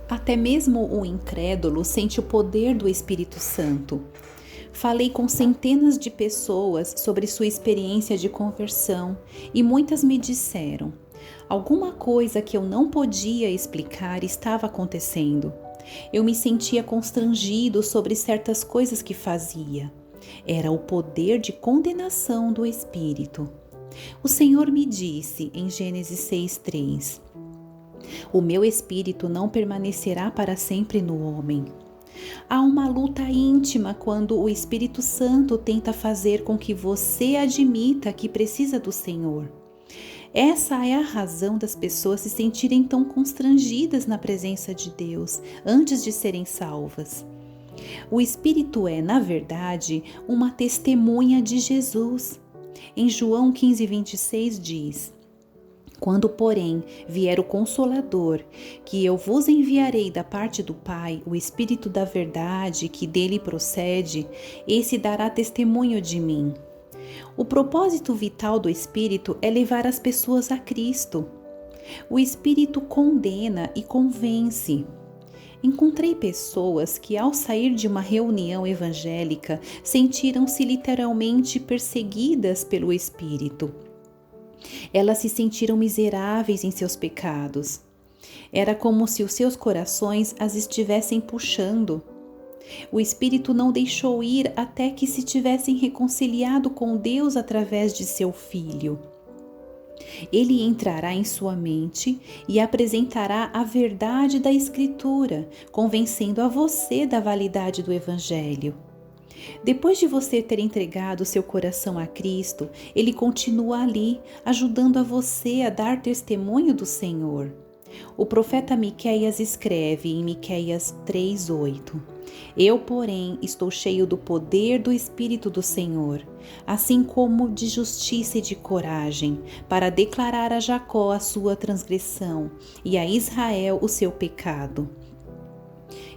Até mesmo o incrédulo sente o poder do Espírito Santo. Falei com centenas de pessoas sobre sua experiência de conversão e muitas me disseram: alguma coisa que eu não podia explicar estava acontecendo. Eu me sentia constrangido sobre certas coisas que fazia. Era o poder de condenação do Espírito. O Senhor me disse em Gênesis 6:3: o meu espírito não permanecerá para sempre no homem. Há uma luta íntima quando o Espírito Santo tenta fazer com que você admita que precisa do Senhor. Essa é a razão das pessoas se sentirem tão constrangidas na presença de Deus antes de serem salvas. O Espírito é, na verdade, uma testemunha de Jesus. Em João 15:26 diz: quando, porém, vier o Consolador, que eu vos enviarei da parte do Pai, o Espírito da verdade, que dele procede, esse dará testemunho de mim. O propósito vital do Espírito é levar as pessoas a Cristo. O Espírito condena e convence. Encontrei pessoas que, ao sair de uma reunião evangélica, sentiram-se literalmente perseguidas pelo Espírito. Elas se sentiram miseráveis em seus pecados. Era como se os seus corações as estivessem puxando. O Espírito não deixou ir até que se tivessem reconciliado com Deus através de seu Filho. Ele entrará em sua mente e apresentará a verdade da Escritura, convencendo a você da validade do Evangelho. Depois de você ter entregado seu coração a Cristo, Ele continua ali, ajudando a você a dar testemunho do Senhor. O profeta Miqueias escreve em Miqueias 3:8: eu, porém, estou cheio do poder do Espírito do Senhor, assim como de justiça e de coragem, para declarar a Jacó a sua transgressão e a Israel o seu pecado.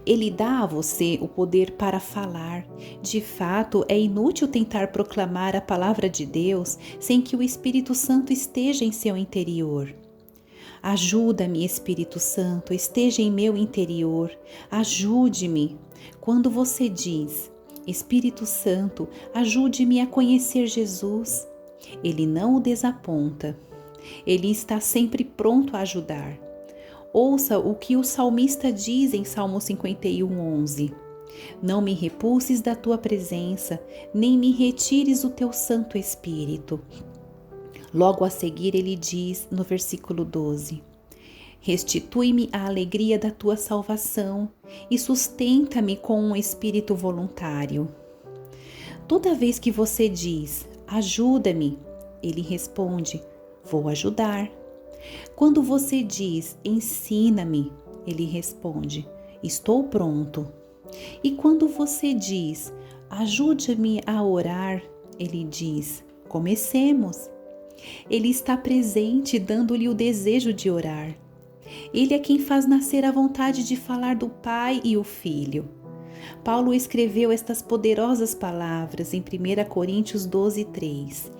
Ele dá a você o poder para falar. De fato, é inútil tentar proclamar a palavra de Deus sem que o Espírito Santo esteja em seu interior. Ajuda-me, Espírito Santo, esteja em meu interior. Ajude-me. Quando você diz: Espírito Santo, ajude-me a conhecer Jesus, Ele não o desaponta. Ele está sempre pronto a ajudar. Ouça o que o salmista diz em Salmo 51:11. Não me repulses da tua presença, nem me retires o teu Santo Espírito. Logo a seguir ele diz no versículo 12: restitui-me a alegria da tua salvação e sustenta-me com um espírito voluntário. Toda vez que você diz, ajuda-me, ele responde, vou ajudar. Quando você diz, ensina-me, ele responde, estou pronto. E quando você diz, ajude-me a orar, ele diz, comecemos. Ele está presente, dando-lhe o desejo de orar. Ele é quem faz nascer a vontade de falar do Pai e o Filho. Paulo escreveu estas poderosas palavras em 1 Coríntios 12:3.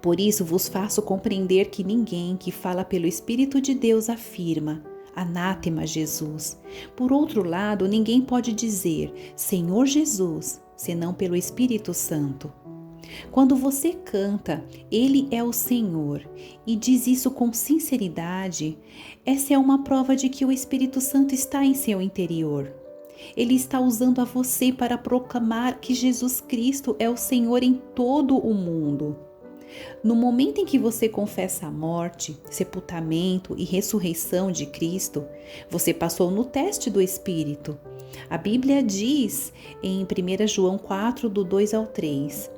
Por isso vos faço compreender que ninguém que fala pelo Espírito de Deus afirma, anátema Jesus. Por outro lado, ninguém pode dizer, Senhor Jesus, senão pelo Espírito Santo. Quando você canta, Ele é o Senhor, e diz isso com sinceridade, essa é uma prova de que o Espírito Santo está em seu interior. Ele está usando a você para proclamar que Jesus Cristo é o Senhor em todo o mundo. No momento em que você confessa a morte, sepultamento e ressurreição de Cristo, você passou no teste do Espírito. A Bíblia diz em 1 João 4, do 2 ao 3,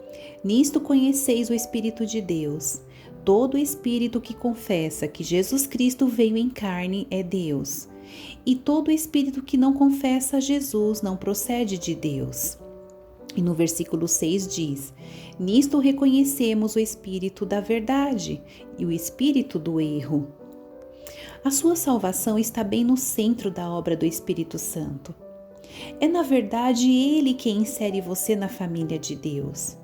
nisto conheceis o Espírito de Deus. Todo espírito que confessa que Jesus Cristo veio em carne é Deus. E todo espírito que não confessa Jesus não procede de Deus. E no versículo 6 diz, nisto reconhecemos o espírito da verdade e o espírito do erro. A sua salvação está bem no centro da obra do Espírito Santo. É na verdade Ele quem insere você na família de Deus.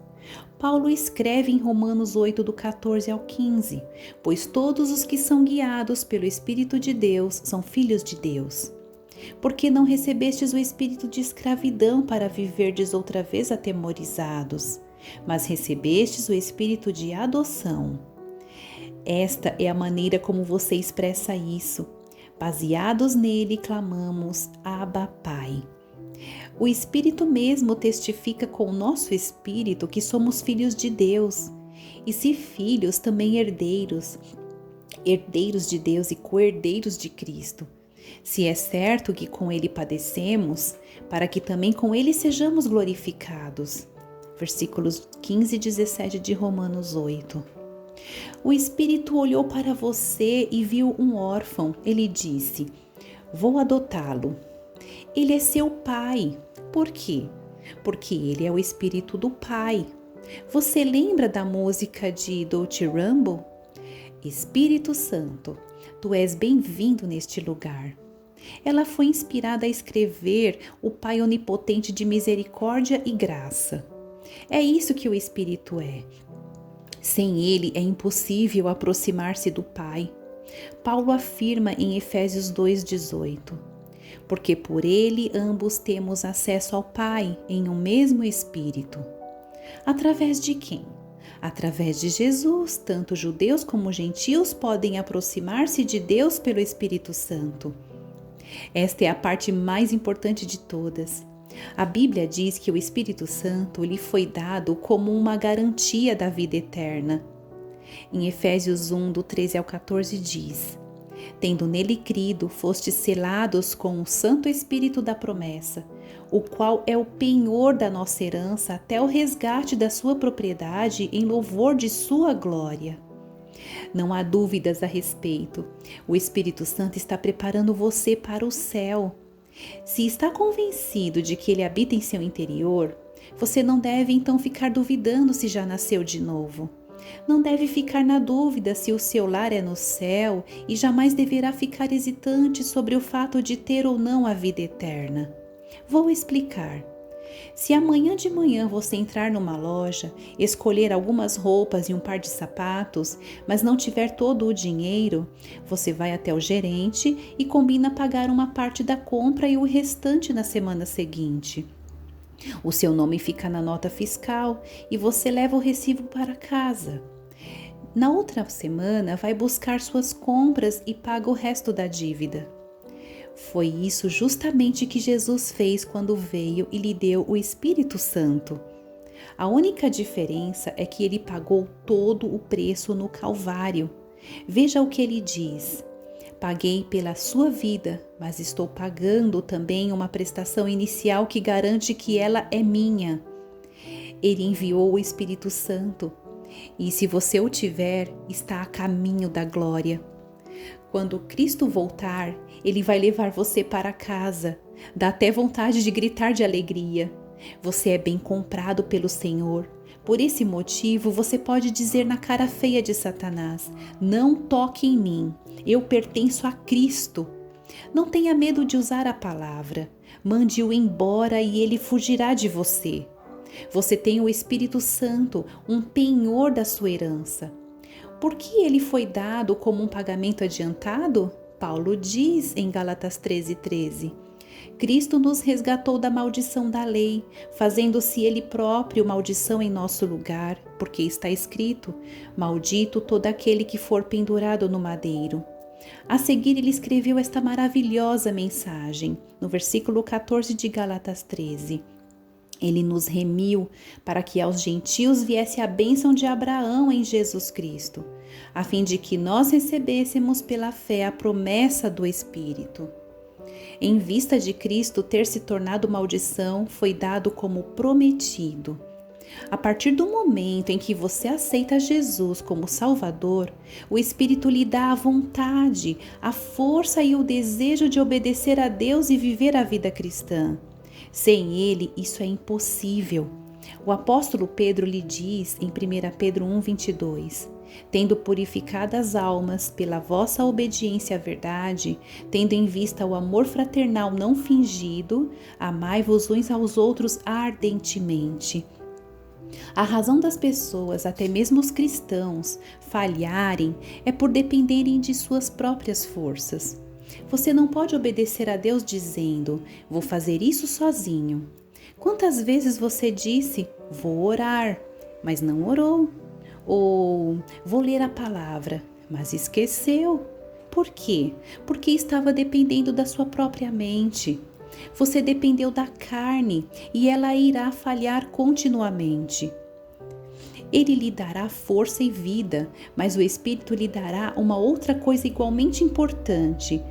Paulo escreve em Romanos 8, do 14 ao 15, pois todos os que são guiados pelo Espírito de Deus são filhos de Deus. Porque não recebestes o espírito de escravidão para viverdes outra vez atemorizados, mas recebestes o espírito de adoção. Esta é a maneira como você expressa isso. Baseados nele, clamamos: Abba, Pai. O Espírito mesmo testifica com o nosso espírito que somos filhos de Deus. E se filhos, também herdeiros, herdeiros de Deus e co-herdeiros de Cristo. Se é certo que com ele padecemos, para que também com ele sejamos glorificados. Versículos 15 e 17 de Romanos 8. O Espírito olhou para você e viu um órfão. Ele disse: vou adotá-lo. Ele é seu pai. Por quê? Porque ele é o Espírito do Pai. Você lembra da música de Dolce Rumble? Espírito Santo, tu és bem-vindo neste lugar. Ela foi inspirada a escrever o Pai onipotente de misericórdia e graça. É isso que o Espírito é. Sem ele é impossível aproximar-se do Pai. Paulo afirma em Efésios 2,18: porque por ele ambos temos acesso ao Pai em um mesmo Espírito. Através de quem? Através de Jesus, tanto judeus como gentios podem aproximar-se de Deus pelo Espírito Santo. Esta é a parte mais importante de todas. A Bíblia diz que o Espírito Santo lhe foi dado como uma garantia da vida eterna. Em Efésios 1, do 13 ao 14 diz: tendo nele crido, fostes selados com o Santo Espírito da promessa, o qual é o penhor da nossa herança até o resgate da sua propriedade em louvor de sua glória. Não há dúvidas a respeito. O Espírito Santo está preparando você para o céu. Se está convencido de que ele habita em seu interior, você não deve então ficar duvidando se já nasceu de novo. Não deve ficar na dúvida se o seu lar é no céu e jamais deverá ficar hesitante sobre o fato de ter ou não a vida eterna. Vou explicar. Se amanhã de manhã você entrar numa loja, escolher algumas roupas e um par de sapatos, mas não tiver todo o dinheiro, você vai até o gerente e combina pagar uma parte da compra e o restante na semana seguinte. O seu nome fica na nota fiscal e você leva o recibo para casa. Na outra semana, vai buscar suas compras e paga o resto da dívida. Foi isso justamente que Jesus fez quando veio e lhe deu o Espírito Santo. A única diferença é que ele pagou todo o preço no Calvário. Veja o que ele diz: paguei pela sua vida, mas estou pagando também uma prestação inicial que garante que ela é minha. Ele enviou o Espírito Santo, e se você o tiver, está a caminho da glória. Quando Cristo voltar, ele vai levar você para casa. Dá até vontade de gritar de alegria. Você é bem comprado pelo Senhor. Por esse motivo, você pode dizer na cara feia de Satanás: não toque em mim, eu pertenço a Cristo. Não tenha medo de usar a palavra. Mande-o embora e ele fugirá de você. Você tem o Espírito Santo, um penhor da sua herança. Por que ele foi dado como um pagamento adiantado? Paulo diz em Gálatas 13:13. Cristo nos resgatou da maldição da lei, fazendo-se ele próprio maldição em nosso lugar, porque está escrito: maldito todo aquele que for pendurado no madeiro. A seguir ele escreveu esta maravilhosa mensagem, no versículo 14 de Gálatas 13. Ele nos remiu para que aos gentios viesse a bênção de Abraão em Jesus Cristo, a fim de que nós recebêssemos pela fé a promessa do Espírito. Em vista de Cristo ter se tornado maldição, foi dado como prometido. A partir do momento em que você aceita Jesus como Salvador, o Espírito lhe dá a vontade, a força e o desejo de obedecer a Deus e viver a vida cristã. Sem ele, isso é impossível. O apóstolo Pedro lhe diz em 1 Pedro 1:22, tendo purificado as almas pela vossa obediência à verdade, tendo em vista o amor fraternal não fingido, amai-vos uns aos outros ardentemente. A razão das pessoas, até mesmo os cristãos, falharem é por dependerem de suas próprias forças. Você não pode obedecer a Deus dizendo: vou fazer isso sozinho. Quantas vezes você disse: vou orar, mas não orou? Ou vou ler a palavra, mas esqueceu? Por quê? Porque estava dependendo da sua própria mente. Você dependeu da carne e ela irá falhar continuamente. Ele lhe dará força e vida, mas o Espírito lhe dará uma outra coisa igualmente importante.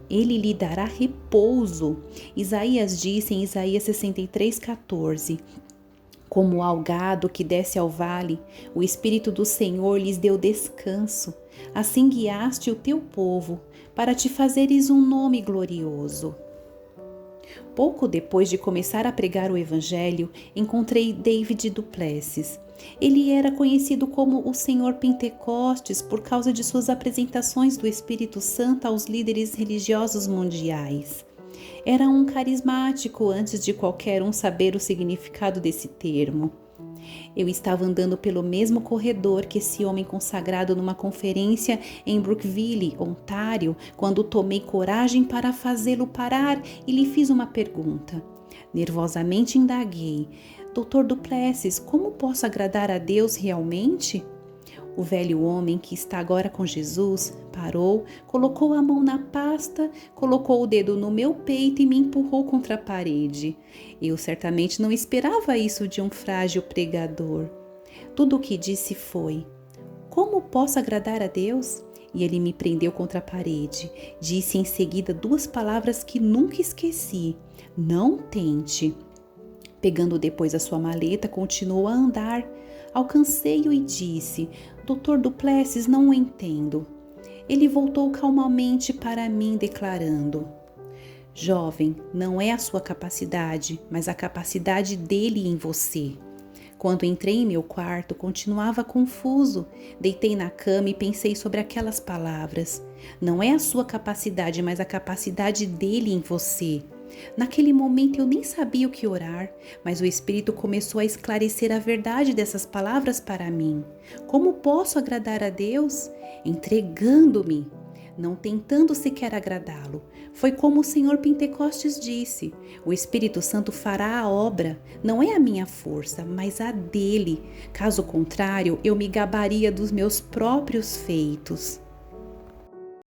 Ele lhe dará repouso. Isaías disse em Isaías 63:14: como ao gado que desce ao vale, o Espírito do Senhor lhes deu descanso. Assim guiaste o teu povo, para te fazeres um nome glorioso. Pouco depois de começar a pregar o Evangelho, encontrei David du Plessis. Ele era conhecido como o Senhor Pentecostes por causa de suas apresentações do Espírito Santo aos líderes religiosos mundiais. Era um carismático antes de qualquer um saber o significado desse termo. Eu estava andando pelo mesmo corredor que esse homem consagrado numa conferência em Brookville, Ontário, quando tomei coragem para fazê-lo parar e lhe fiz uma pergunta. Nervosamente indaguei: Dr. du Plessis, como posso agradar a Deus realmente? O velho homem, que está agora com Jesus, parou, colocou a mão na pasta, colocou o dedo no meu peito e me empurrou contra a parede. Eu certamente não esperava isso de um frágil pregador. Tudo o que disse foi: como posso agradar a Deus? E ele me prendeu contra a parede. Disse em seguida duas palavras que nunca esqueci: não tente. Pegando depois a sua maleta, continuou a andar. Alcancei-o e disse: Dr. du Plessis, não o entendo. Ele voltou calmamente para mim, declarando: jovem, não é a sua capacidade, mas a capacidade dele em você. Quando entrei em meu quarto, continuava confuso. Deitei na cama e pensei sobre aquelas palavras. Não é a sua capacidade, mas a capacidade dele em você. Naquele momento eu nem sabia o que orar, mas o Espírito começou a esclarecer a verdade dessas palavras para mim. Como posso agradar a Deus? Entregando-me, não tentando sequer agradá-lo. Foi como o Senhor Pentecostes disse: o Espírito Santo fará a obra, não é a minha força, mas a dele. Caso contrário, eu me gabaria dos meus próprios feitos.